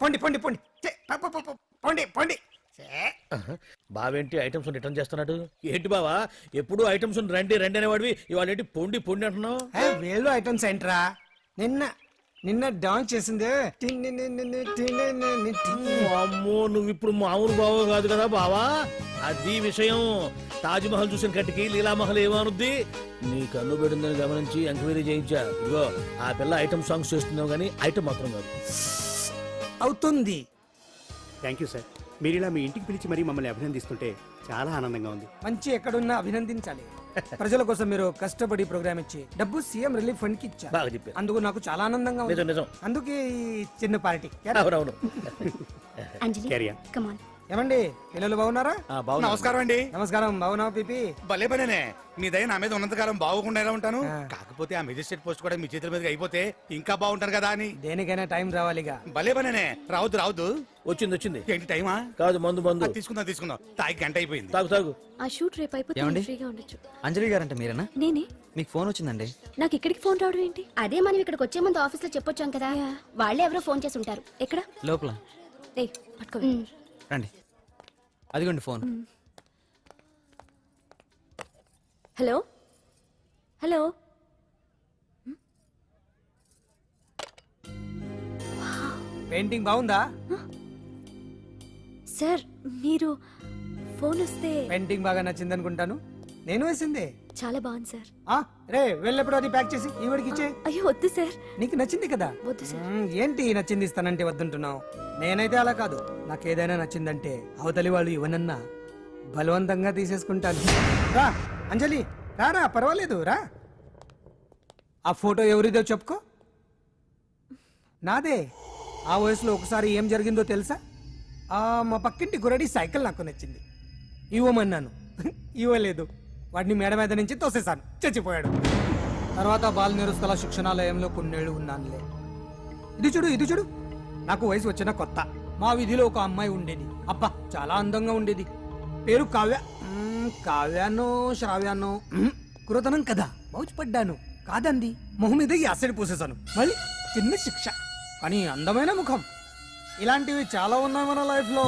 పొండి పొండి పొండి పొండి పొండి. బావేంటి ఐటమ్స్ రిటర్న్ చేస్తున్నాడు? ఏంటి బావా ఎప్పుడు ఐటమ్స్ రండి రండి అనేవాడివి, ఇవాళ ఏంటి పొండి పొండి అంటున్నావు? వేలు ఐటమ్స్ ఏంట్రా? నిన్న నిన్న డాన్స్ చేసిందే. అమ్మో నువ్వు ఇప్పుడు మామూలు బావ కాదు కదా బావా, అది విషయం. తాజ్ మహల్ చూసిన కట్టికి లీలామహల్ ఏమనుద్ది? నీ కన్ను పెడిందని గమనించి ఎంక్వైరీ చేయించా. ఇగో ఆ పిల్ల ఐటమ్ సాంగ్స్ చేస్తున్నావు కానీ ఐటమ్ మాత్రం కాదు. అవుతుంది. Thank you sir. మీరు ఇలా మీ ఇంటికి పిలిచి మరీ మమ్మల్ని అభినందిస్తుంటే చాలా ఆనందంగా ఉంది. మంచి ఎక్కడున్నా అభినందించాలి. ప్రజల కోసం మీరు కష్టపడి ప్రోగ్రామ్ ఇచ్చి డబ్బు సీఎం రిలీఫ్ ఫండ్ కి ఇచ్చారు. బాగా చెప్పారు. అందుకు నాకు చాలా ఆనందంగా ఉంది. నిజం. అందుకే ఈ చిన్న పార్టీ. అవునవును. క్యారియా. ఏమండి పిల్లలు బాగున్నారా? నమస్కారం అండి. నమస్కారం. బాగున్నావు పిపి? భలే పనేనే. మీ దయ నా మీద ఉన్నంతకాలం బాగుకుండా ఎలా ఉంటాను. కాకపోతే ఆ మెజిస్ట్రేట్ పోస్ట్ కూడా మీ చేతుల మీద అయిపోతే ఇంకా బాగుంటాను కదా అని. దేనికైనా టైం రావాలిగా. భలే పనేనే. రావద్దు. వచ్చింది. ఏంటి టైమా? కాదు మందు. తీసుకుందాం. తాగి గంట అయిపోయింది. తాగు. ఆ షూట్ రేపు అయిపోతే ఫ్రీగా ఉండొచ్చు. అంజలి గారంటే మీరేనా? నేనే. మీకు ఫోన్ వచ్చిందండి. నాకు ఇక్కడికి ఫోన్ రావడం ఏంటి? అదే మనం ఇక్కడికి వచ్చే ముందు ఆఫీస్ లో చెప్పొచ్చాం కదా, వాళ్ళే ఎవరో ఫోన్ చేసి ఉంటారు. ఎక్కడ? లోపల. ఏయ్ పట్టుకో. రండి, అదిగోండి ఫోన్. Hello hello. పెయింటింగ్ బాగుందా? సార్ మీరు ఫోన్ వస్తే. పెయింటింగ్ బాగా నచ్చింది అనుకుంటాను. నేను వేసిందే. చాలా బాగుంది సార్. రే వెళ్ళప్పుడు అది ప్యాక్ చేసి ఈవిడికి ఇచ్చే. అయ్యో వద్దు సార్. నీకు నచ్చింది కదా. వద్దు సార్. ఏంటి నచ్చింది ఇస్తానంటే వద్దంటున్నావు? నేనైతే అలా కాదు. నాకు ఏదైనా నచ్చిందంటే అవతలి వాళ్ళు ఇవ్వనన్నా బలవంతంగా తీసేసుకుంటాను. రా అంజలి, రారా, పర్వాలేదు రా. ఆ ఫోటో ఎవరిదో చెప్పుకో. నాదే. ఆ వయసులో ఒకసారి ఏం జరిగిందో తెలుసా? మా పక్కింటి గురడి సైకిల్ నాకు నచ్చింది, ఇవ్వమన్నాను. ఇవ్వలేదు. వాడిని మేడ మీద నుంచి తోసేశాను, చచ్చిపోయాడు. తర్వాత బాల నిరుస్తల శిక్షణాలయంలో కొన్నేళ్లు ఉన్నానులే. ఇది చూడు. నాకు వయసు వచ్చిన కొత్త. మా వీధిలో ఒక అమ్మాయి ఉండేది. అబ్బా చాలా అందంగా ఉండేది. పేరు కావ్యానో శ్రావ్యానో. కురతనం కదా, మౌచిపడ్డాను. కాదండి, మొహం మీద యాసిడ్ పూసేశాను. మళ్ళీ చిన్న శిక్ష, కానీ అందమైన ముఖం. ఇలాంటివి చాలా ఉన్నాయి మన లైఫ్ లో.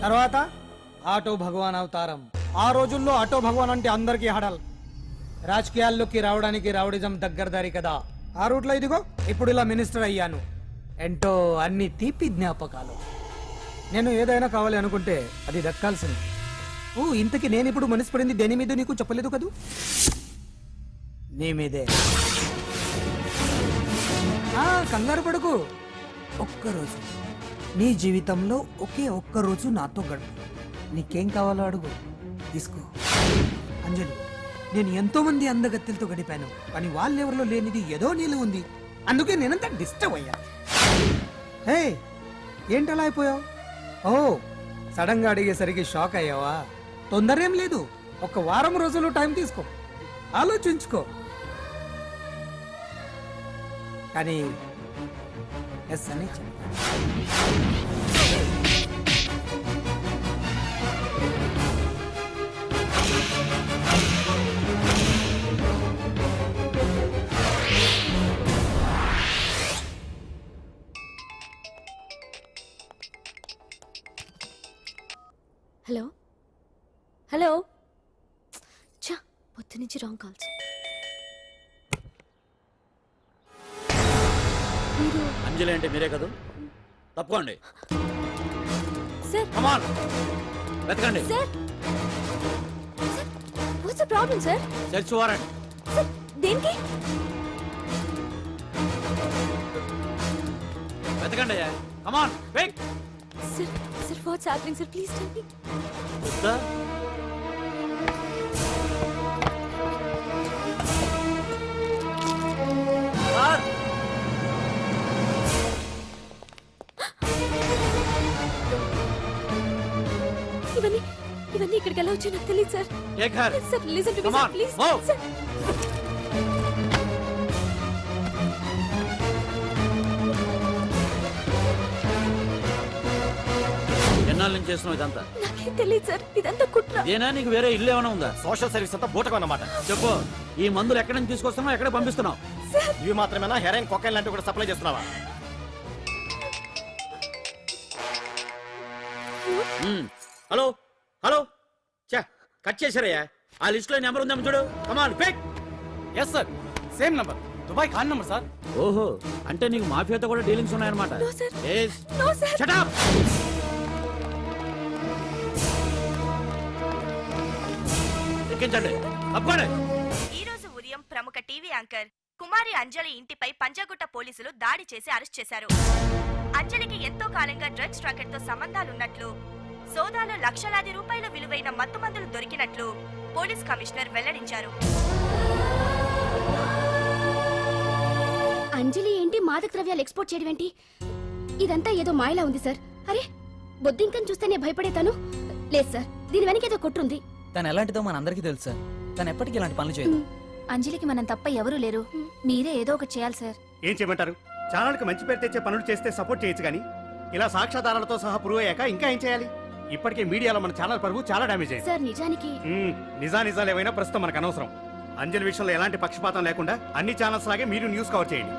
తర్వాత ఆటో భగవాన్ అవతారం. ఆ రోజుల్లో ఆటో భగవాన్ అంటే అందరికీ హడల్. రాజకీయాల్లోకి రావడానికి రౌడిజం దగ్గరదారి కదా. ఆ రూట్లో ఇదిగో ఇప్పుడు ఇలా మినిస్టర్ అయ్యాను. ఏంటో అన్ని తీపి జ్ఞాపకాలు. నేను ఏదైనా కావాలి అనుకుంటే అది దక్కాల్సింది. ఇంతకీ నేను ఇప్పుడు మనసు పడింది దేని మీద నీకు చెప్పలేదు కదూ? నీ మీదే. కంగారు పడుకు. ఒక్కరోజు నీ జీవితంలో ఒకే ఒక్కరోజు నాతో గడుపు. నీకేం కావాలో అడుగు, తీసుకో. అంజలి, నేను ఎంతో మంది అందగత్తెలతో గడిపాను, కానీ వాళ్ళెవరిలో లేనిది ఏదో నీళ్ళు ఉంది. అందుకే నేనంతా డిస్టర్బ్ అయ్యా. హే, ఏంటలా అయిపోయావు? సడన్ గా అడిగేసరికి షాక్ అయ్యావా? తొందర ఏం లేదు, ఒక వారం రోజులు టైం తీసుకో, ఆలోచించుకో. కానీ ఎస్ అని చెప్పు. Hello hello. చా, పొద్దు నుంచి రాంగ్ కాల్స్. అంజలి అంటే మీరే కదా? తప్పుకోండి సార్. కమాన్ వెతకండి. Sir what's the problem sir? Search warrant. Sir దేనికి? వెతకండి. Come on wait. Sir sir what's happening sir? Please tell me. వస్తా. సార్ ఇవన్నీ ఇక్కడికి ఎలా వచ్చాయి నాకు తెలియదు sir. Sir listen to me sir, please sir. ఎన్నాళ్ళ నుంచి చేస్తున్నావు ఇదంతా? నాకేం తెలియదు సార్, ఇదంతా కుట్ర. ఇదేనా నీకు వేరే ఇల్లు ఏమైనా ఉందా? సోషల్ సర్వీస్ అంతా బూటకం అన్నమాట. చెప్పు, ఈ మందులు ఎక్కడి నుంచి తీసుకొస్తున్నావు, ఎక్కడ పంపిస్తున్నావు? సార్ ఇవి మాత్రమేనా? హెరాయిన్, కొకైన్ లాంటివి కూడా సప్లై చేస్తున్నావా? హలో హలో చా కట్ చేశారయ్యా ఆ లిస్ట్ లో నెంబర్ ఉందేమో చూడు come on pick. Yes sir, same number, Dubai Khan number sir. ఓహో అంటే నీకు మాఫియాతో కూడా డీలింగ్స్ ఉన్నాయన్నమాట. No, sir. Yes. No, sir. Shut up. ఎక్కించండి తప్పండి. ఈ రోజు ఉదయం ప్రముఖ టీవీ యాంకర్ కుమారి అంజలి ఇంటిపై పంజాగుట్ట పోలీసులు దాడి చేసి అరెస్ట్ చేశారు. అంజలికి ఎంతో కాలంగా డ్రగ్స్ ట్రాకెట్ తో సంబంధాలున్నట్లు, సోదాలో లక్షలాది రూపాయల విలువైన మత్తుమందులు దొరికినట్లు పోలీస్ కమిషనర్ వెల్లడించారు. అంజలి ఏంటి మాదక ద్రవ్యాలు ఎక్స్పోర్ట్ చేయడం ఏంటి? ఇదంతా ఏదో మాయలా ఉంది సార్. అరే బొద్దింకని చూస్తేనే భయపడేతాను. లేదు సార్, దీని వెనక ఏదో కుట్రుంది. తను ఎలాంటిదో మన అందరికీ తెలుసు సార్. తను ఎప్పటికీ ఇలాంటి పనులు చేయదు. అంజలికి మనం తప్ప ఎవరూ లేరు. మీరే ఏదో ఒకటి చేయాలి సార్. ఏం చేయమంటారు? ఛానల్కి మంచి పేరు తెచ్చే పనులు చేస్తే సపోర్ట్ చేయొచ్చు కానీ ఇలా సాక్ష్యాధారాలతో సహా ప్రూవ్ అయ్యాక ఇంకా ఏం చేయాలి? ఇప్పటికే మీడియాలో మన ఛానల్ పరువు చాలా డ్యామేజ్ అయింది. సార్ నిజానికి నిజాలు ఏమైనా ప్రస్తుతం మనకు అనవసరం. అంజలి విషయంలో ఎలాంటి పక్షపాతం లేకుండా అన్ని ఛానల్స్ లాగే మీరు న్యూస్ కవర్ చేయండి.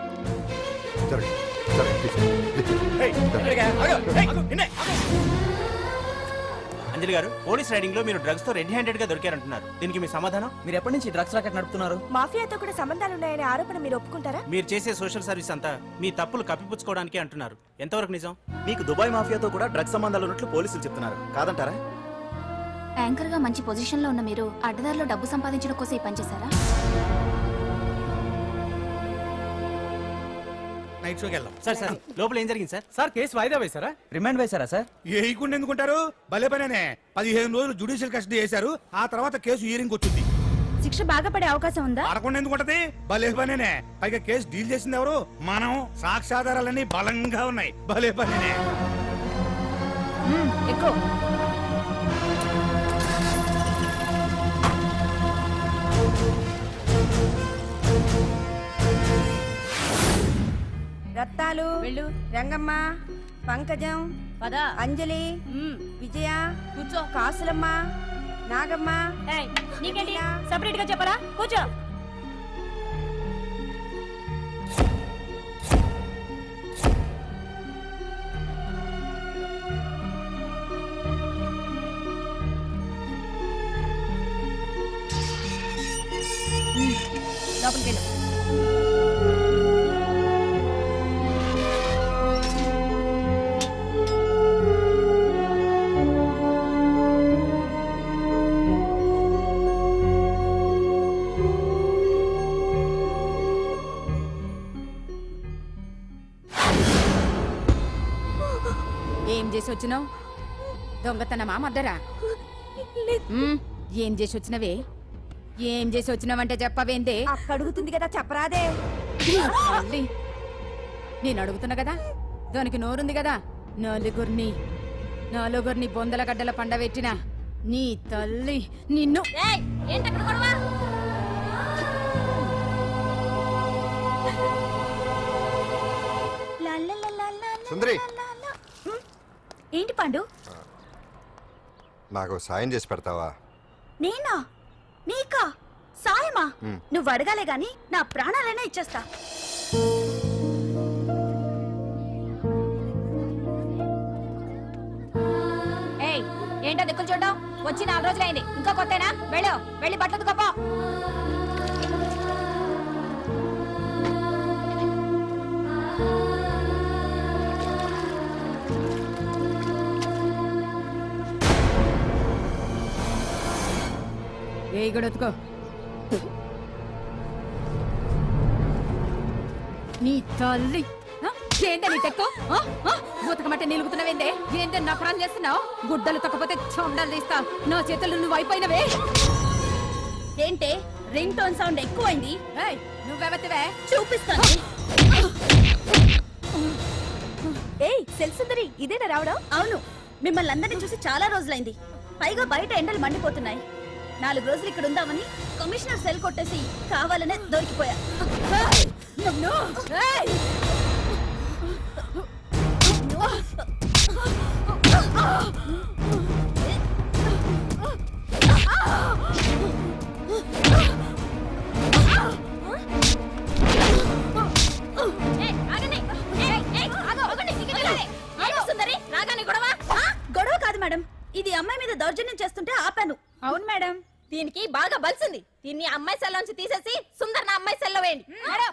అంజలి గారు, పోలీస్ రైడింగ్ లో మీరు డ్రగ్స్ తో రెడ్ హ్యాండెడ్ గా దొరికారంటున్నారు. దీనికి మీ సమాధానం? మీరు ఎప్పటి నుంచి డ్రగ్స్ రాకెట్ నడుపుతున్నారు? మాఫియాతో కూడా సంబంధాలున్నాయనే ఆరోపణ మీరు ఒప్పుకుంటారా? మీరు చేసే సోషల్ సర్వీస్ అంతా మీ తప్పులు కప్పిపుచ్చుకోవడానికి అంటున్నారు. ఎంతవరకు నిజం? మీకు దుబాయ్ మాఫియాతో కూడా డ్రగ్స్ సంబంధాలు ఉన్నట్లు పోలీసులు చెప్తున్నారు, కాదంటారా? యాంకర్ గా మంచి పొజిషన్ లో ఉన్న మీరు అడ్డదారిలో డబ్బు సంపాదించడం కోసం ఈ పని చేశారా? నైట్ షోకి వెళ్దాం. సార్ సార్, లోపల ఏం జరిగింది సార్? సార్, కేసు వాయిదా వేశారా? రిమాండ్ వేశారా సార్? ఏయకుండా ఎందుకుంటారు? భలే పనేనే. 15 రోజులు జుడిషియల్ కస్టడీ చేశారు. ఆ తర్వాత కేసు హియరింగ్ వచ్చింది. శిక్ష బాగా పడే అవకాశం ఉందా? పడకుండా ఎందుకుంటది? భలే పనేనే. పైగా కేసు డీల్ చేసింది ఎవరు? మనం. సాక్ష్యాధారాలన్నీ బలంగా ఉన్నాయి. భలే పనేనే. ఎక్కువ రత్తాలు, రంగమ్మ, పంకజం, అంజలి, విజయ, కూర్చో, కాసులమ్మ, నాగమ్మ. నీకేంటి సెపరేట్ గా చెప్పరా? కూర్చో. లోపలికి వెళ్ళు. ఏం చేసి వచ్చినావు? దొంగతనమా మద్దరా? ఏం చేసి వచ్చినవే? ఏం చేసి వచ్చినావంటే చెప్పవేందే? అడుగుతుంది కదా, చెప్పరాదే. తల్లి, నేను అడుగుతున్నా కదా, దానికి నోరుంది కదా. నలుగురిని బొందల గడ్డల పండబెట్టిన నీ తల్లి నిన్ను. సుందరి, ఏంటి పండు? నాకు సాయం చేసి పెడతావా? నేనా? నీకా సాయమా? నువ్వు అడగాలే గాని నా ప్రాణాలైనా ఇచ్చేస్తా. ఏయ్, ఏంటో దిక్కులు చూడడం? వచ్చి 4 రోజులైంది, ఇంకా కొత్తేనా? వెళ్ళి బట్టలు కప్ప. ఏ గడొత్తుకో. నీ తల్లి ఏందే నీ తెక్కు? ఉతకమంటే నిలుగుతున్నావేందే? ఏందే నకరాలు చేస్తున్నావు? గుడ్డలు తక్కపోతే చొండలు తీస్తా. నా చేతులు నువ్వు అయిపోయినవే. ఏంటే రింగ్ టోన్ సౌండ్ ఎక్కువైంది? నువ్వెవతివే? చూపిస్తాను. ఏయ్ సెల్సుందరి, ఇదేనా రావడం? అవును, మిమ్మల్ని అందరినీ చూసి చాలా రోజులైంది. పైగా బయట ఎండలు మండిపోతున్నాయి. 4 రోజులు ఇక్కడ ఉందామని కమిషనర్ సెల్ కొట్టేసి కావాలనే దొరికిపోయా. గొడవ కాదు మేడం, మేడం దీనికి బాగా బలిసింది. దీన్ని అమ్మాయి సెల్ నుంచి తీసేసి సుందర్ నా అమ్మాయి సెల్లో వేయండి. మేడం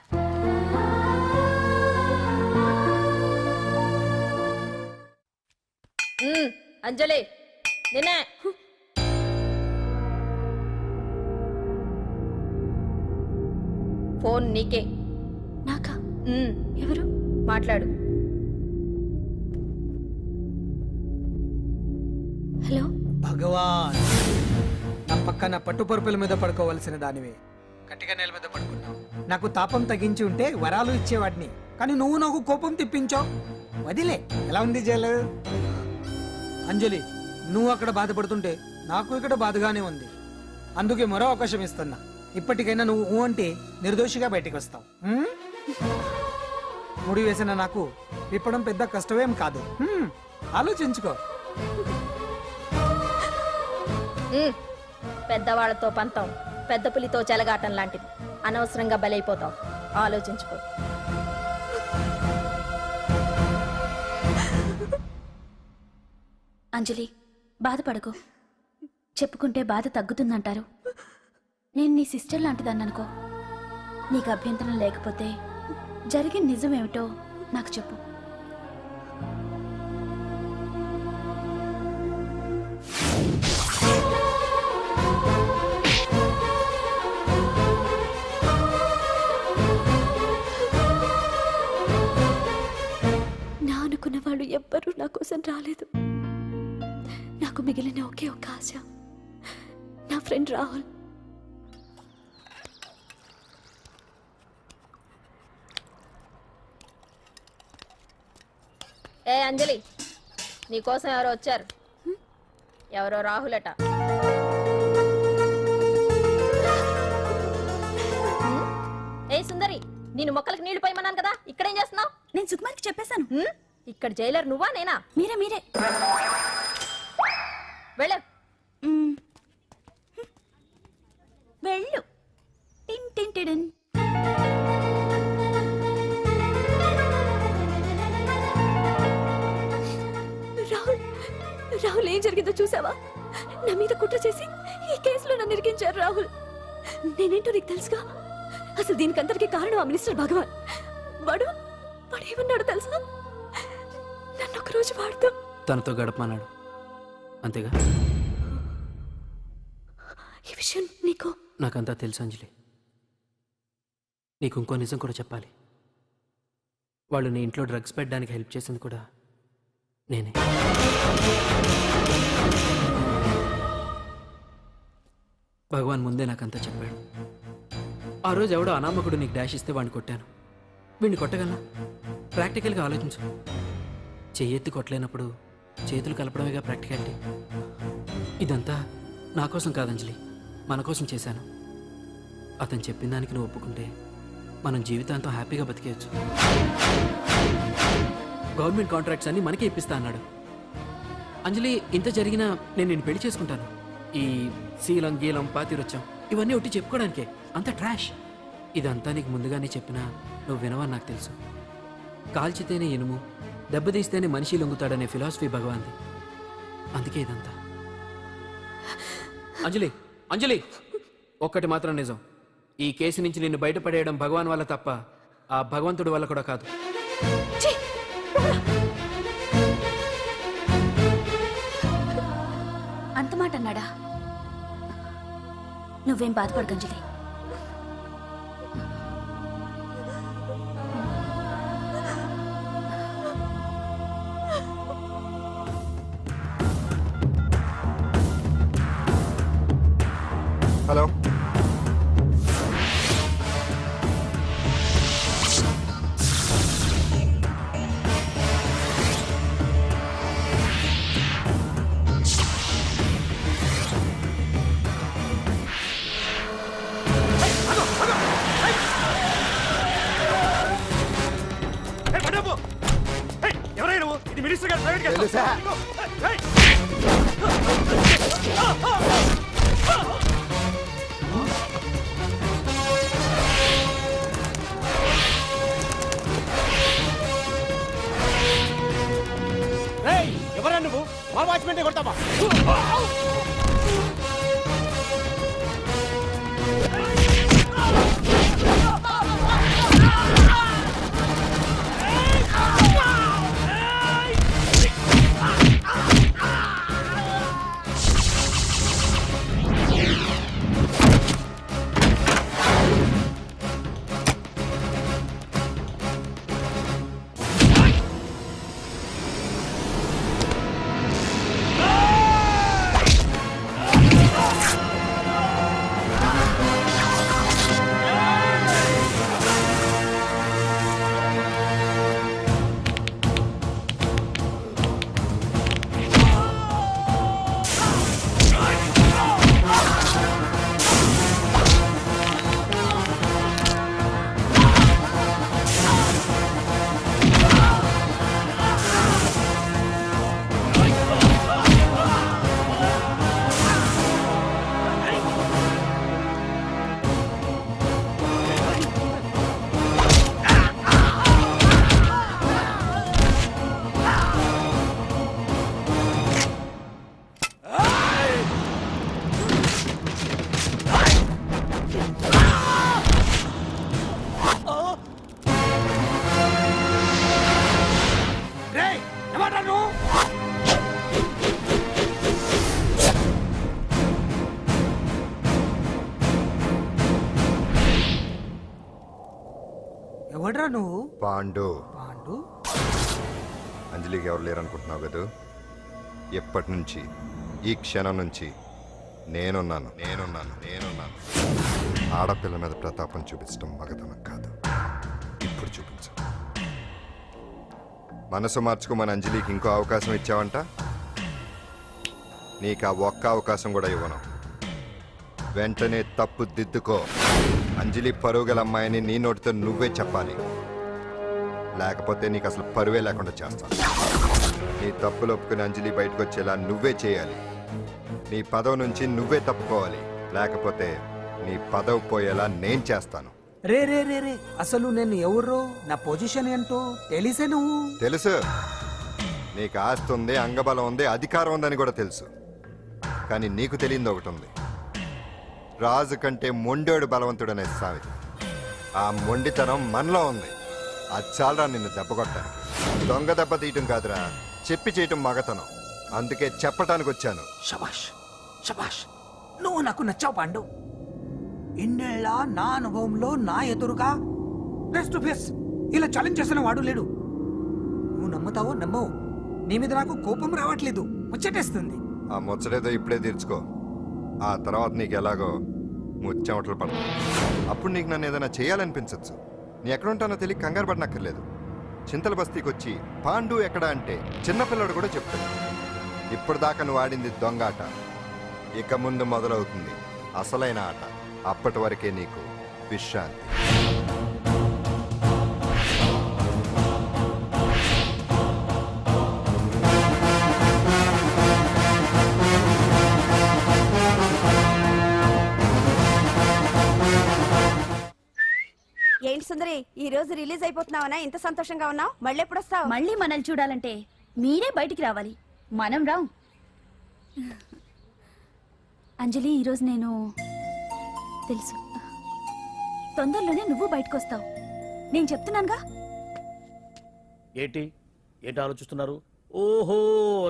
అంజలి నిన్నే. ఫోన్ నీకే. నాకా? ఎవరు? మాట్లాడు. హలో. భగవాన్, నా పక్కన పట్టుపరుపుల మీద పడుకోవలసిన దానివే గట్టిగా నేల మీద పడుకున్నావు. నాకు తాపం తగ్గించి ఉంటే వరాలు ఇచ్చేవాడిని, కానీ నువ్వు నాకు కోపం తెప్పించావు. వదిలే. ఎలా ఉంది జైలు? అంజలి, నువ్వు అక్కడ బాధపడుతుంటే నాకు ఇక్కడ బాధగానే ఉంది. అందుకే మరో అవకాశం ఇస్తున్నా. ఇప్పటికైనా నువ్వు ఊ అంటే నిర్దోషిగా బయటికి వస్తావు. ముడి వేసిన నాకు విప్పడం పెద్ద కష్టమేం కాదు. ఆలోచించుకో. పెద్దవాళ్లతో పంతం పెద్ద పులితో చెలగాటం లాంటిది. అనవసరంగా బలైపోతావు. ఆలోచించుకో. అంజలి, బాధపడకు. చెప్పుకుంటే బాధ తగ్గుతుందంటారు. నేను నీ సిస్టర్ లాంటిదాన్ని అనుకో. నీకు అభ్యంతరం లేకపోతే జరిగిన నిజమేమిటో నాకు చెప్పు. నా అనుకున్న వాళ్ళు ఎవ్వరూ నా కోసం రాలేదు. నాకు మిగిలిన ఒకే ఒక ఆశ, నా ఫ్రెండ్ రాహుల్. ఏ అంజలి, నీకోసం ఎవరో వచ్చారు. ఎవరో రాహులట. ఏ సుందరి, నేను మొక్కలకు నీళ్లు పోయమన్నాను కదా, ఇక్కడేం చేస్తున్నావు? నేను సుకుమార్కి చెప్పేశాను. ఇక్కడ జైలర్ నువ్వా నేనా? మీరే వెళ్ళు. వెళ్ళు. టిన్ టిన్ టిడిన్. రాహుల్ ఏం జరిగిందో చూసావా? నా మీద కుట్ర చేసి ఈ కేసులో నన్ను ఇరికించారు రాహుల్. నేనేంటో నీకు తెలుసుగా. అసలు దీనికంతటికి కారణం ఆ మినిస్టర్ భగవాన్. వాడు ఏమన్నాడు తెలుసా? నన్ను ఒక రోజు వాడుతూ తనతో గడపమన్నాడు, అంతేగా? ఈ విషయం నీకు? నాకంతా తెలుసు అంజలి. నీకు ఇంకో నిజం కూడా చెప్పాలి. వాళ్ళు నీ ఇంట్లో డ్రగ్స్ పెట్టడానికి హెల్ప్ చేసింది కూడా నేనే. భగవాన్ ముందే నాకంతా చెప్పాడు. ఆ రోజు ఎవడో అనామకుడు నీకు డాష్ ఇస్తే వాడిని కొట్టాను. వీడిని కొట్టగలనా? ప్రాక్టికల్గా ఆలోచించు. చెయ్యెత్తి కొట్టలేనప్పుడు చేతులు కలపడమేగా ప్రాక్టికాలిటీ. ఇదంతా నా కోసం కాదంజలి, మన కోసం చేశాను. అతను చెప్పిన దానికి నువ్వు ఒప్పుకుంటే మనం జీవితాంతం హ్యాపీగా బతికేయచ్చు. గవర్నమెంట్ కాంట్రాక్ట్స్ అన్ని మనకే ఇప్పిస్తా అన్నాడు. అంజలి, ఇంత జరిగినా నేను నిన్ను పెళ్లి చేసుకుంటాను. ఈ శీలం గీలం పాతిరొచ్చాం ఇవన్నీ ఒట్టి చెప్పుకోవడానికే. అంత ట్రాష్. ఇదంతా నీకు ముందుగానే చెప్పినా నువ్వు వినవని నాకు తెలుసు. కాల్చితేనే ఇనుము, దెబ్బతీస్తేనే మనిషి లొంగుతాడనే ఫిలాసఫీ భగవాన్ది. అందుకే ఇదంతా. అంజలి, అంజలి, ఒక్కటి మాత్రం నిజం. ఈ కేసు నుంచి నిన్ను బయటపడేయడం భగవాన్ వల్ల తప్ప ఆ భగవంతుడి వల్ల కూడా కాదు. అంత మాట అన్నాడా? నువ్వేం బాధపడకు అంజలి. హలో. ఎవరైనా నువ్వు? ఇది మినిస్టర్ గారు ప్రైవేట్ కేసు. తెలుసా? ఏయ్! ఎవరా నువ్వు? మా వాచ్మెన్ కొడతావా? ఎవడ్రా నువ్వు? పాండు. పాండు? అంజలికి ఎవరు లేరనుకుంటున్నావు కదా? ఎప్పటి నుంచి, ఈ క్షణం నుంచి నేనున్నాను. ఆడపిల్ల మీద ప్రతాపం చూపించడం మగతనం కాదు. ఇప్పుడు చూపించు. మనసు మార్చుకోమని అంజలికి ఇంకో అవకాశం ఇచ్చావంట. నీకు ఆ ఒక్క అవకాశం కూడా ఇవ్వను. వెంటనే తప్పు దిద్దుకో. అంజలి పరుగల అమ్మాయిని నీ నోటితో నువ్వే చెప్పాలి, లేకపోతే నీకు అసలు పరువే లేకుండా చేస్తాను. నీ తప్పులు ఒప్పుకుని అంజలి బయటకు వచ్చేలా నువ్వే చేయాలి. నీ పదవి నుంచి నువ్వే తప్పుకోవాలి, లేకపోతే నీ పదవి పోయేలా నేను చేస్తాను. రే రే రే రే అసలు నేను ఎవరో, నా పొజిషన్ ఏంటో తెలిసే నువ్వు. తెలుసు. నీకు ఆస్తి ఉంది, అంగబలం ఉంది, అధికారం ఉందని కూడా తెలుసు. కానీ నీకు తెలియంది ఒకటి ఉంది. రాజు కంటే మొండోడు బలవంతుడనే సామెత. ఆ మొండితనం మనలో ఉంది. అది చాలరా నిన్ను దెబ్బ కొట్టానికి. దొంగ దెబ్బ తీయటం కాదురా, చెప్పి చేయటం మగతనం. అందుకే చెప్పటానికి వచ్చాను. శబాష్ శబాష్, నువ్వు నాకు నచ్చావు పాండు. ఇన్నేళ్ళ నా అనుభవంలో నా ఎదురుగా ఫేస్ టు ఫేస్ ఇలా ఛాలెంజ్ చేసిన వాడు లేడు. నువ్వు నమ్ముతావో నమ్మవు, నీ మీద నాకు కోపం రావట్లేదు, ముచ్చటేస్తుంది. ఆ ముచ్చటేదో ఇప్పుడే తీర్చుకో. ఆ తర్వాత నీకు ఎలాగో ముచ్చెమటలు పడతాయి. అప్పుడు నీకు నన్ను ఏదైనా చేయాలనిపించచ్చు. నీ ఎక్కడుంటానో తెలియ కంగారు పడనక్కర్లేదు. చింతల బస్తీకి వచ్చి పాండు ఎక్కడ అంటే చిన్నపిల్లడు కూడా చెప్తాడు. ఇప్పుడు దాకా నువ్వు ఆడింది దొంగ ఆట. ఇక ముందు మొదలవుతుంది అసలైన ఆట. అప్పటి వరకే నీకు విశ్రాంతి. ఏంటి సుందరి, ఈ రోజు రిలీజ్ అయిపోతున్నావనా? ఇంత సంతోషంగా ఉన్నావు? మళ్ళీ ఎప్పుడు వస్తావు? మళ్ళీ మనల్ని చూడాలంటే మీరే బయటికి రావాలి, మనం రాం. అంజలి, ఈరోజు నేను తెలుసు, తొందరలోనే నువ్వు బయటకు వస్తావు, నేను చెప్తున్నానుగా. ఏంటి ఏంటి ఆలోచిస్తున్నారు? ఓహో,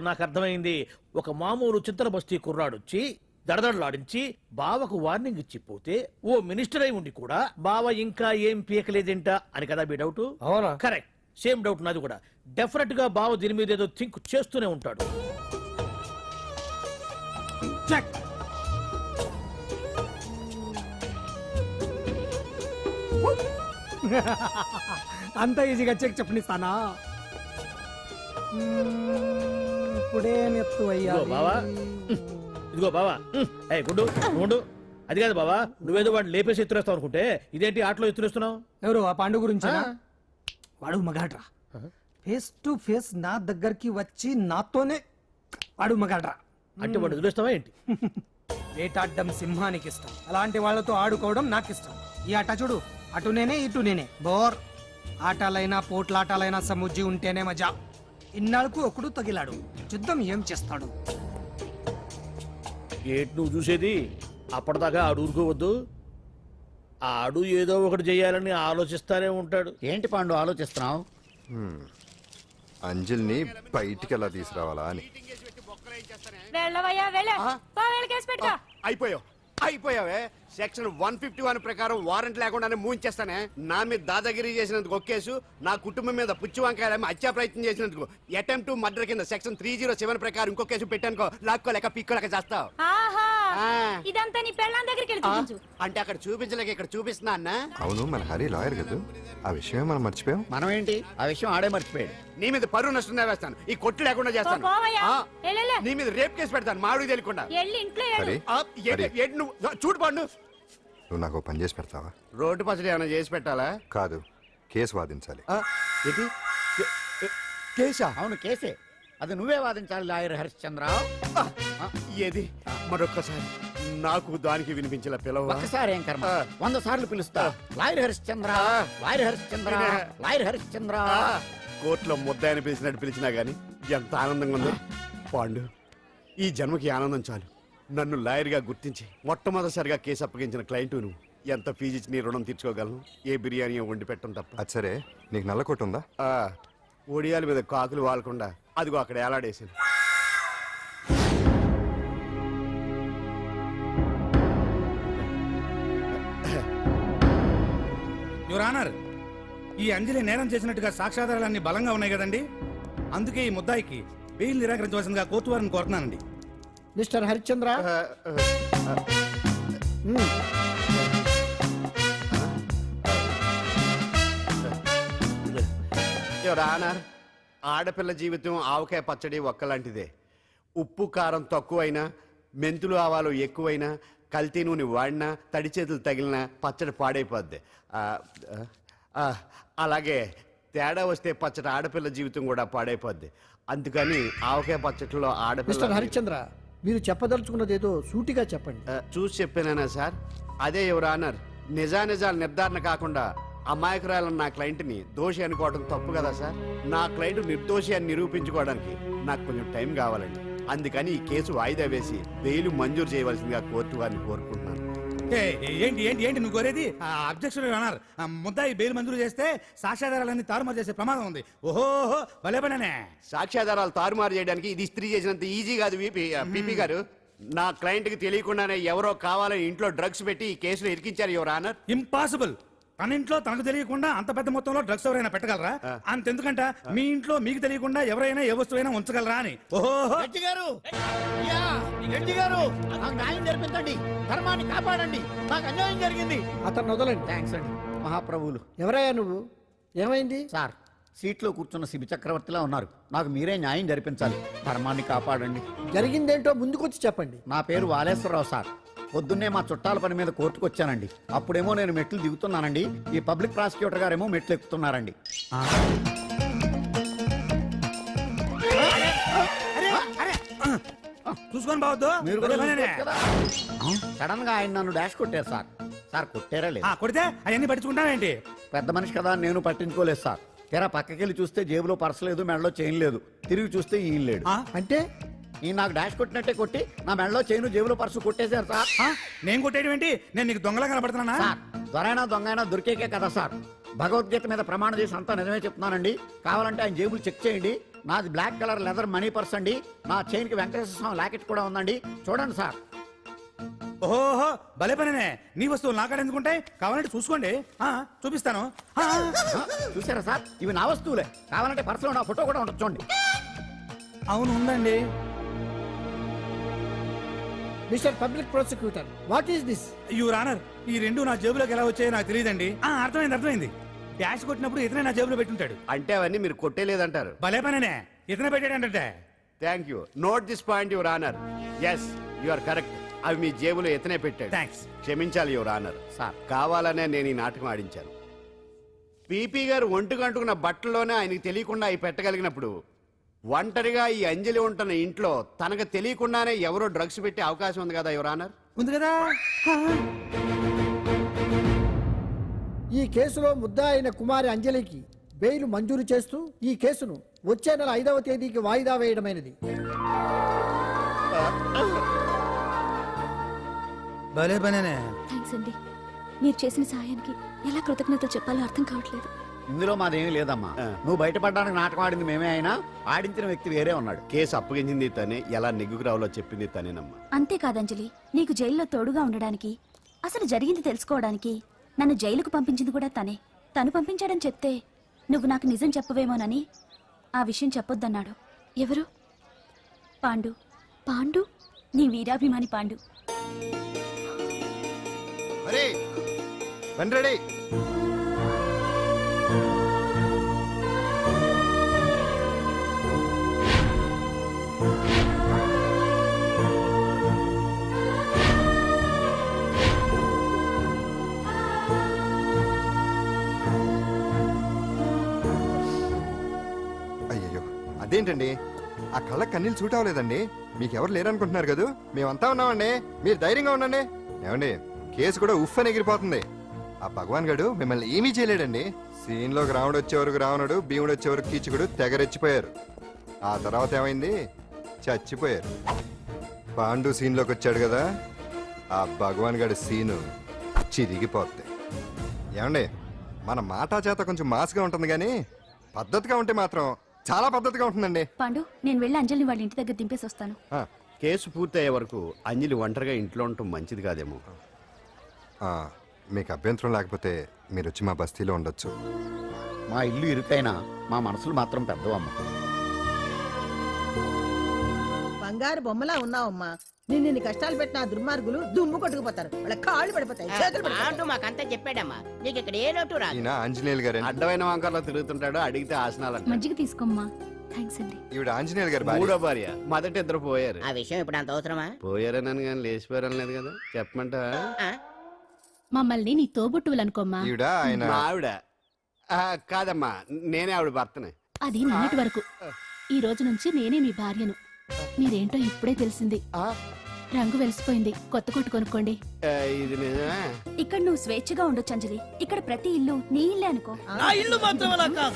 నాకు అర్థమైంది. ఒక మామూలు చింతల బస్తీ కుర్రాడొచ్చి దడదడలాడించి బావకు వార్నింగ్ ఇచ్చిపోతే ఓ మినిస్టర్ అయి ఉండి కూడా బావ ఇంకా ఏం పీకలేదేంట అని కదా మీ డౌట్? అవునా? కరెక్ట్, సేమ్ డౌట్ నాది కూడా. డెఫినెట్ గా బావ దీని మీద ఏదో థింక్ చేస్తూనే ఉంటాడు. చెక్. అంత ఈజీగా చెక్ చెప్పనిస్తానా? ఇప్పుడే నెత్తు అయ్యా. ఇదిగో బావా, ఇదిగో బావా. ఏ గుండు గుండు, అది కాదు బావా, నువ్వేదో వాడిని లేపేసి ఎత్తురేస్తావు అనుకుంటే ఇదేంటి ఆటలో ఎత్తురేస్తున్నావు? ఎవరు ఆ పాండు గురించి? వాడు మగాడ్రా. ఫేస్ టు ఫేస్ నా దగ్గరికి వచ్చి నాతోనే వాడు మగాడ్రా. అంటే వాడు వదిలేస్తావా ఏంటి? వేటాడ్డం సింహానికి ఇష్టం, అలాంటి వాళ్ళతో ఆడుకోవడం నాకు ఇష్టం. ఈ ఆట చూడు, అటు నేనే ఇటు నేనే. బోర్. ఆటలైనా పోట్లాటాలైనా సముజ్జి ఉంటేనే మజా. ఇన్నాళ్ళకు ఒకడు తగిలాడు, యుద్ధం ఏం చేస్తాడు? ఏంటి నువ్వు చూసేది? అప్పటిదాకా ఆడు ఊరుకోవద్దు. ఆడు ఏదో ఒకటి చెయ్యాలని ఆలోచిస్తానే ఉంటాడు. ఏంటి పాండు ఆలోచిస్తున్నావు? అంజలిని బయటికి ఎలా తీసుకురావాలా అని. అయిపోయావే. సెక్షన్ 151 ప్రకారం వారెంట్ లేకుండానే మూయించేస్తానే. నా మీద దాదాగిరి చేసినందుకు ఒక కేసు, నా కుటుంబం మీద పుచ్చి వంకాయలేమో హత్యా ప్రయత్నం చేసినందుకు అటెంప్ట్ టు మర్డర్ కింద సెక్షన్ 307 ప్రకారం ఇంకో కేసు పెట్టానుకో, లాక్కోలేక పిక్కోలేక చేస్తావు. ఇదంతా నీ పెళ్ళాం దగ్గరికి వెళ్తూ అంటే అక్కడ చూపించలేక ఇక్కడ చూపిస్తున్నా అన్న. అవును, మన హరి లాయర్ కదా, ఆ విషయమే మనం మర్చిపోయాం. మనం ఏంటి ఆ విషయం ఆడే మర్చిపోయాడు. నీ మీద పరువు నష్టం వేస్తాను, ఈ కొట్టు లేకుండా చేస్తాను. నీ మీద రేప్ కేసు పెడతాను మాడు తెలియకుండా. హరి, నువ్వు చూడు పండు, నువ్వు నాకు పని చేసి పెడతావా? రోడ్డు పచ్చడి ఏమైనా చేసి పెట్టాలా? కాదు, కేసు వాదించాలి. కేసా? అవును కేసే, అది నువ్వే వాదించాలి లాయర్ హరిశ్చంద్ర. ఏది మరొక్కసారి నాకు దానికి వినిపించిన పిలవ. ఒకసారి ఏం కర్మ, 100 సార్లు పిలుస్తా. Lawyer Harishchandra, lawyer Harishchandra, lawyer Harishchandra. కోర్టులో ముద్దాయని పిలిచినట్టు పిలిచినా గానీ ఎంత ఆనందంగా ఉందో పాండు. ఈ జన్మకి ఆనందం చాలు. నన్ను లాయర్ గా గుర్తించి మొట్టమొదటిసారిగా కేసు అప్పగించిన క్లయింట్ నువ్వు. ఎంత ఫీజు ఇచ్చి నీ రుణం తీర్చుకోగలను? ఏ బిర్యానీ వండి పెట్టడం తప్ప. అది సరే, నీకు నల్ల కొట్టు ఉందా? ఒడియాల మీద కాకులు వాలకుండా అదిగో అక్కడ ఏలాడేసింది. యువర్ ఆనర్, ఈ అంజలి నేరం చేసినట్టుగా సాక్ష్యాధారాలన్నీ బలంగా ఉన్నాయి కదండి, అందుకే ఈ ముద్దాయికి బెయిల్ నిరాకరించవలసిందిగా కోర్టు వారిని కోరుతున్నానండి. మిస్టర్ హరిశ్చంద్ర, యువర్ ఆనర్, ఆడపిల్ల జీవితం ఆవకాయ పచ్చడి ఒక్కలాంటిదే. ఉప్పు కారం తక్కువైనా, మెంతులు ఆవాలు ఎక్కువైనా, కల్తీ నూనె వాడినా, తడి చేతులు తగిలినా పచ్చడి పాడైపోద్ది. అలాగే తేడా వస్తే పచ్చడి ఆడపిల్ల జీవితం కూడా పాడైపోద్ది. అందుకని ఆవకాయ పచ్చడిలో మిస్టర్ ఆడపిల్ల హరిశ్చంద్ర, మీరు చెప్పదలుచుకున్నది ఏదో సూటిగా చెప్పండి. చూసి చెప్పానా సార్? అదే యువర్ ఆనర్, నిజానిజాలు నిర్ధారణ కాకుండా అమాయకురాలన్న నా క్లయింట్ని దోషి అనుకోవడం తప్పు కదా సార్. నా క్లయింట్ నిర్దోషి అని నిరూపించుకోవడానికి నాకు కొంచెం టైం కావాలండి. అందుకని ఈ కేసు వాయిదా వేసి బెయిల్ మంజూరు చేయవలసిందిగా కోర్టు వారిని కోరుకుంటున్నాను. ఏంటి ఏంటి ఏంటి నువ్వు కోరేది? అబ్జెక్షన్ అన్నారు. ముద్దాయి బెయిల్ మంజూరు చేస్తే సాక్ష్యాధారాలన్నీ తారుమారు చేసే ప్రమాదం ఉంది. ఓహో భలే పనేనే. సాక్ష్యాధారాలు తారుమారు చేయడానికి ఇది ఇస్త్రీ చేసినంత ఈజీ కాదు పిపి గారు. నా క్లయింట్ కి తెలియకుండానే ఎవరో కావాలని ఇంట్లో డ్రగ్స్ పెట్టి ఈ కేసులో ఇరికించారు యువర్ ఆనర్. ఇంపాసిబుల్. తన ఇంట్లో తనకు తెలియకుండా అంత పెద్ద మొత్తంలో డ్రగ్స్ ఎవరైనా పెట్టగలరా? అంతెందుకంట మీ ఇంట్లో మీకు తెలియకుండా ఎవరైనా ఏ వస్తువైనా ఉంచగలరా అని. ఓహో జడ్జి గారు, యా, జడ్జి గారు, నాకు న్యాయం జరిపించండి, ధర్మాన్ని కాపాడండి, నాకు అన్యాయం జరిగింది. అతను వదలండి. థ్యాంక్స్ అండి మహాప్రభువులు. ఎవరయ్యా నువ్వు? ఏమైంది? సార్, సీట్లో కూర్చున్న శిబి చక్రవర్తిలా ఉన్నారు. నాకు మీరే న్యాయం జరిపించాలి, ధర్మాన్ని కాపాడండి. జరిగిందేంటో ముందుకొచ్చి చెప్పండి. నా పేరు వాలేశ్వరరావు సార్. పొద్దున్నే మా చుట్టాల పని మీద కోర్టుకు వచ్చానండి. అప్పుడేమో నేను మెట్లు దిగుతున్నానండి, ఈ పబ్లిక్ ప్రాసిక్యూటర్ గారేమో మెట్లు ఎక్కుతున్నారండి. చూసుకొని బావద్దు. మీరు సడన్ గా ఆయన నన్ను డాష్ కొట్టారు సార్. సార్ కొట్టారా లేదు? కొడితే అవన్నీ పట్టించుకుంటావేంటి? పెద్ద మనిషి కదా అని నేను పట్టించుకోలేదు సార్. తెరా పక్కకెళ్ళి చూస్తే జేబులో పర్స్ లేదు, మెడలో చైన్ లేదు. తిరిగి చూస్తే ఈయన లేడు. అంటే ఈ నాకు డాష్ కొట్టినట్టే కొట్టి నా మెడలో చైన్ జేబులో పర్సు కొట్టేశారు సార్. నేను కొట్టేయడం ఏంటి? నేను నీకు దొంగలా కనబడుతున్నా? సార్, దొరైనా దొంగైనా దొరికేకే కదా సార్. భగవద్గీత మీద ప్రమాణం చేసి అంతా నిజమే చెప్తున్నానండి. కావాలంటే ఆయన జేబులు చెక్ చేయండి. నాది black colour leather money purse అండి. నా చైన్ కి వెంకటేశ్వర స్వామి లాకెట్ కూడా ఉందండి. చూడండి సార్. ఓహో భలే పనే. నీ వస్తువులు నాకాడ ఎందుకుంటాయి? కావాలంటే చూసుకోండి, చూపిస్తాను. చూసారా సార్, ఇవి నా వస్తువులే. కావాలంటే పర్సులో నా ఫోటో కూడా ఉండొచ్చు చూడండి. అవును ఉందండి. Mister public prosecutor, what is this? Your honour, ఈ రెండు నా జేబులోకి ఎలా వచ్చాయో నాకు తెలియదండి. అర్థమైంది. డాష్ కొట్టినప్పుడు ఇతనే నా జేబులో పెట్టుంటాడు. అంటే అవన్నీ మీరు కొట్టేలేదంటారు? భలే పనేనే, ఇతనే పెట్టాడంటే. Thank you. Note this point your honour. Yes, you are correct. అవి మీ జేబులో ఎతనే పెట్టాడు. థ్యాంక్స్. క్షమించాలి యువర్ ఆనర్. సార్, కావాలనే నేను ఈ నాటకం ఆడించాను. పీపీ గారు ఒంటికి అంటుకున్న బట్టల్లోనే ఆయనకి తెలియకుండా అవి పెట్టగలిగినప్పుడు, ఒంటరిగా ఈ అంజలి ఉంటున్న ఇంట్లో తనకు తెలియకుండానే ఎవరో డ్రగ్స్ పెట్టే అవకాశం ఉంది కదా యువర్ ఆనర్. ఉంది కదా. ఈ కేసులో ముద్దా అయిన కుమారి అంజలికి బెయిల్ మంజూరు చేస్తూ ఈ కేసును వచ్చే నెల 5వ తేదీకి వాయిదా వేయడమైనది. భలే పనేనే. థ్యాంక్స్ అండి. మీరు చేసిన సహాయానికి ఎలా కృతజ్ఞతలు చెప్పాలో అర్థం కావట్లేదు. ఇందులో మాదేమీ లేదమ్మా. నువ్వు బయటపడడానికి నాటకం ఆడింది మేమే అయినా ఆడించిన వ్యక్తి వేరే ఉన్నాడు. కేసు అప్పగించింది తనే, ఎలా నెగ్గుకు రావాలో చెప్పింది తనేనమ్మా. అంతేకాదు అంజలి, నీకు జైల్లో తోడుగా ఉండడానికి, అసలు జరిగింది తెలుసుకోవడానికి నన్ను జైలుకు పంపించింది కూడా తనే. తను పంపించాడని చెప్తే నువ్వు నాకు నిజం చెప్పవేమోనని ఆ విషయం చెప్పొద్దన్నాడు. ఎవరు? పాండు. పాండు, నీ వీరాభిమాని పాండు. రెడీ. అయ్యయ్యో, అదేంటండి? ఆ కళ్ళ కన్నీళ్ళు సూట్ అవ్వలేదండి. మీకెవరు లేరనుకుంటున్నారు కదా? మేమంతా ఉన్నామండి, మీరు ధైర్యంగా ఉండండి. ఏమండి, కేసు కూడా ఉఫ్ అని ఎగిరిపోతుంది. ఆ భగవాన్ గడు మిమ్మల్ని ఏమీ చేయలేడండి. సీన్లోకి రాముడు వచ్చేవరకు రావణుడు, భీముడు వచ్చేవరకు కీచుకుడు తెగరెచ్చిపోయారు. ఆ తర్వాత ఏమైంది? చచ్చిపోయారు. పాండు సీన్లోకి వచ్చాడు కదా, ఆ భగవాన్ గడి సీను చిరిగిపోద్ది. ఏమండి, మన మాటా చేత కొంచెం మాస్గా ఉంటుంది కానీ పద్ధతిగా ఉంటే మాత్రం చాలా పద్ధతిగా ఉంటుందండి. పాండు, నేను వెళ్ళి అంజలిని వాళ్ళ ఇంటి దగ్గర దింపేసి వస్తాను. కేసు పూర్తయ్యే వరకు అంజలి ఒంటరిగా ఇంట్లో ఉండటం మంచిది కాదేమో. మీకు అభ్యంతరం లేకపోతే మీరు వచ్చి మా బస్తీలో ఉండొచ్చు. మా ఇల్లు ఇరుకైనా మా మనసులు మాత్రం పెద్దవమ్మ. బంగారు బొమ్మలా ఉన్నావమ్మా. నిన్ను కష్టాలు పెట్టిన ఆ దుర్మార్గులు దుమ్ము కొట్టుకుపోతారు. వాళ్ళ కాళ్ళు పడిపోతాయి, చేతులు పడిపోతాయి. మాకంతా చెప్పాడమ్మా, నీకు ఇక్కడ ఏ లోటు రాదు. ఈయన ఆంజనేయులు గారు. అడ్డమైన వంకర్లో తిరుగుతుంటాడు, అడిగితే ఆసనాలంట. మజ్జిగ తీసుకోమ్మా. థ్యాంక్స్ అండి. ఈవిడ ఆంజనేయులు గారు భార్య. మూడో భార్య. మొదటి ఇద్దరు పోయారు. ఆ విషయం ఇప్పుడు అంత అవసరమా? పోయారనని కానీ లేచిపోయారని లేదు కదా, చెప్పమంటా? మమ్మల్ని నీ తోబుట్టువులు అనుకోమ్మా. ఈవిడ ఆయన. మా ఆవిడ కాదమ్మా, నేనే ఆవిడ భర్తనే. అది నిన్నటి వరకు. ఈ రోజు నుంచి నేనే మీ భార్యను. మీరేంటో ఇప్పుడే తెలిసింది. రంగు వెలిసిపోయింది, కొత్త కొట్టు కొనుక్కోండి. ఇది నిజమే. ఇక్కడ నువ్వు స్వేచ్ఛగా ఉండొచ్చు అంజలి. ఇక్కడ ప్రతి ఇల్లు నీ ఇల్లే అనుకో. నా ఇల్లు మాత్రం అలా కాదు.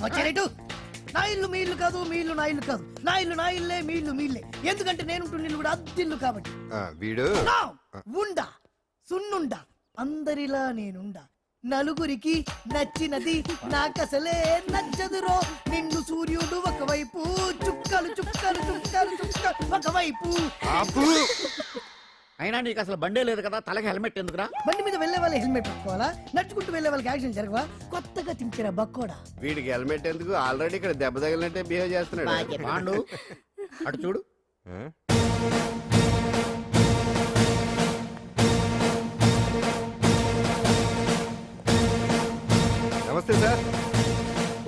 వచ్చారేటు? నా ఇల్లు మీ ఇల్లు కాదు, మీ ఇల్లు నా ఇల్లు కాదు. నా ఇల్లు నా ఇల్లే, మీ ఇల్లు మీ ఇల్లే. ఎందుకంటే నేను ఇల్లు కూడా అద్దిల్లు కాబట్టి. వీడు ఉండా సున్నుండా అందరిలా నేనుండా. నలుగురికి నచ్చినది నాకసలే నచ్చదురో. నిన్ను సూర్యుడు ఒకవైపు, చుక్కలు చుక్కలు చుక్కలు చుక్కలు ఒకవైపు. అయినా నీకు అసలు బండే లేదు కదా, తలకి హెల్మెట్ ఎందుకురా? బండి మీద వెళ్లే వాళ్ళు హెల్మెట్ పెట్టుకోవాలా? నడుచుకుంటూ వెళ్లే వాళ్ళకి యాక్సిడెంట్ జరగవా? కొత్తగా తింటారా బక్కోడా? వీడికి హెల్మెట్ ఎందుకు, ఆల్రెడీ ఇక్కడ దెబ్బ తగిలినట్టే బిహేవ్ చేస్తున్నాడు. పాండు అటు చూడు. నమస్తే సార్.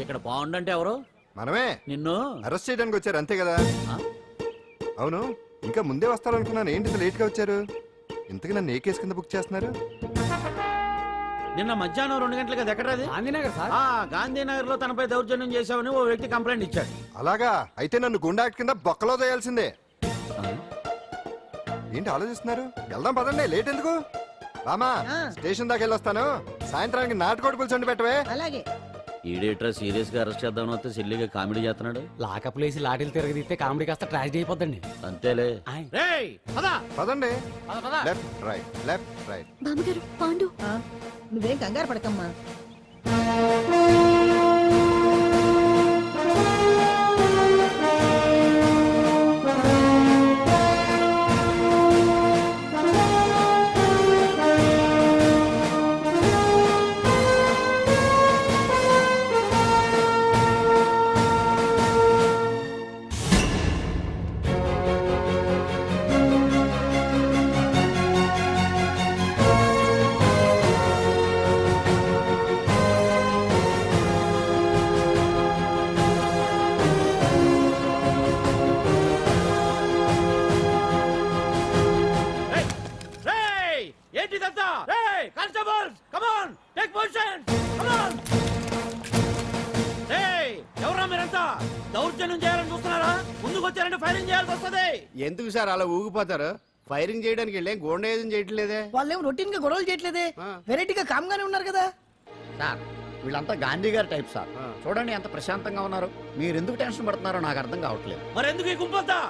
ఇక్కడ బాగుండంటే ఎవరు? మనమే. నిన్ను అరెస్ట్ చేయడానికి వచ్చారు అంతే కదా? అవును, ఇంకా ముందే వస్తారనుకున్నాను. ఏంటి లేట్ గా వచ్చారు? ఇంతకు నన్ను ఏ కేసు కింద బుక్ చేస్తున్నారు? నిన్న మధ్యాహ్నం 2 గంటలకు అది ఎక్కడది? గాంధీనగర్ సార్. గాంధీనగర్ లో తనపై దౌర్జన్యం చేశామని ఓ వ్యక్తి కంప్లైంట్ ఇచ్చాడు. అలాగా? అయితే నన్ను గుండా యాక్ట్ కింద బొక్కలో చేయాల్సిందే. ఏంటి ఆలోచిస్తున్నారు? వెళ్దాం పదండి, లేట్ ఎందుకు? రామా, స్టేషన్ దాకా వెళ్ళొస్తాను. సాయంత్రానికి నాటుకోడి పులుసు వండి పెట్టవే. అలాగే. ఈడేట్రా సీరియస్ గా అరెస్ట్ చేద్దామని వస్తే సిల్లిగా కామెడీ చేస్తున్నాడు. లాకప్ లేసి లాఠీలు తిరగదీస్తే కామెడీ కాస్త ట్రాజడీ అయిపోద్దండి. అంతేలే. పదండి. Left right, left right. బామ్మగారు, పాండు. నువ్వేం కంగారు పడకమ్మా. ఏంటిదంతా? Constables, come on, take position, come on. ఎవరా మీరంతా? దౌర్జన్యం చేయాలని చూస్తున్నారా? ముందుకు వచ్చారంటే ఫైరింగ్ చేయాల్సి వస్తుంది. ఎందుకు సార్ అలా ఊగిపోతారు? ఫైరింగ్ చేయడానికి వెళ్ళే గోండేజం చేయట్లేదే. వాళ్ళేం రొటీన్ గా గొడవలు చేయట్లేదే, వెరైటీగా కామ్గానే ఉన్నారు కదా సార్. వీళ్ళంతా గాంధీ గారి టైప్ సార్. చూడండి ఎంత ప్రశాంతంగా ఉన్నారు. మీరు ఎందుకు టెన్షన్ పడుతున్నారో నాకు అర్థం కావట్లేదు. మరి ఎందుకు ఈ గుంపంతా?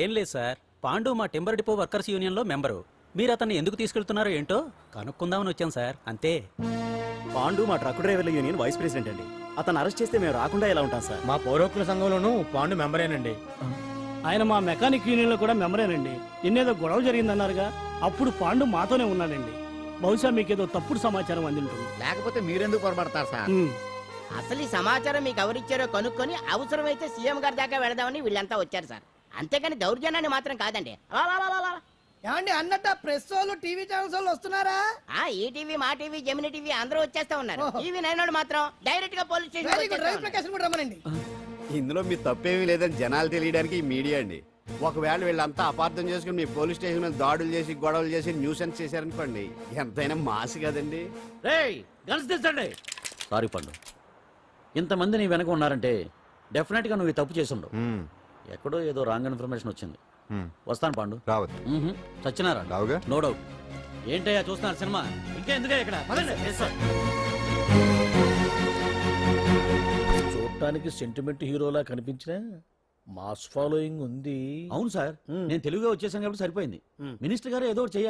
ఏం లేదు సార్, పాండు మా టింబర్ డిపో వర్కర్స్ యూనియన్ లో మెంబరు. మీరు అతన్ని ఎందుకు తీసుకెళ్తున్నారో ఏంటో కనుక్కుందామని వచ్చాం సార్, అంతే. పాండు మా ట్రక్ డ్రైవర్ల యూనియన్ వైస్ ప్రెసిడెంట్ అండి. అతను అరెస్ట్ చేస్తే మేము రాకుండా ఎలా ఉంటాం సార్? మా పౌరోక్ల సంఘంలోనూ పాండు మెంబరేనండి. ఆయన మా మెకానిక్ యూనియన్ లో కూడా మెంబరేనండి. నిన్నేదో గొడవ జరిగిందన్నారుగా, అప్పుడు పాండు మాతోనే ఉన్నాడండి. బహుశా మీకేదో తప్పుడు సమాచారం అందింటుంది. లేకపోతే మీరెందుకు పొరపడతారు సార్? అసలు ఈ సమాచారం మీకు ఎవరిచ్చారో కనుక్కొని అవసరమైతే సీఎం గారి దాకా వెళదామని వీళ్ళంతా వచ్చారు సార్. అంతేకాని దౌర్జన్యాన్ని మాత్రం కాదండి. ఏమండి అన్నట్టు ప్రెస్ వాళ్ళు టీవీ ఛానల్స్ వాళ్ళు వస్తున్నారా? ఈ టీవీ, మా టీవీ, జెమిని టీవీ అందరూ వచ్చేస్తా ఉన్నారు. టీవీ 9 మాత్రం డైరెక్ట్ గా పోలీస్ స్టేషన్. ఇందులో మీ తప్పేమీ లేదని జనాలు తెలియడానికి ఈ మీడియా అండి. ఒకవేళ వీళ్ళంతా అపార్థం చేసుకుని మీ పోలీస్ స్టేషన్ మీద దాడులు చేసి గొడవలు చేసి న్యూసెన్స్ చేశారనుకోండి, ఎంతైనా మాసి కదండి. సారీ పండు, ఇంతమంది నీ వెనక ఉన్నారంటే డెఫినెట్ గా నువ్వు ఈ తప్పు చేసి ఉండవు. ఎక్కడో ఏదో రాంగ్ ఇన్ఫర్మేషన్ వచ్చింది. వస్తాను పాండు. రావద్దు. చచ్చినారా? రావుగా. No doubt. ఏంటయ్యా చూస్తున్నారు సినిమా? ఇంకా ఎందుకే ఇక్కడ? చూడటానికి సెంటిమెంట్ హీరోలా కనిపించిన మాస్ ఫాలోయింగ్ ఉంది. అవును సార్, నేను తెలుగుగా వచ్చేసాను కాబట్టి సరిపోయింది. మినిస్టర్ గారు ఏదో ఒకటి చేయాలి.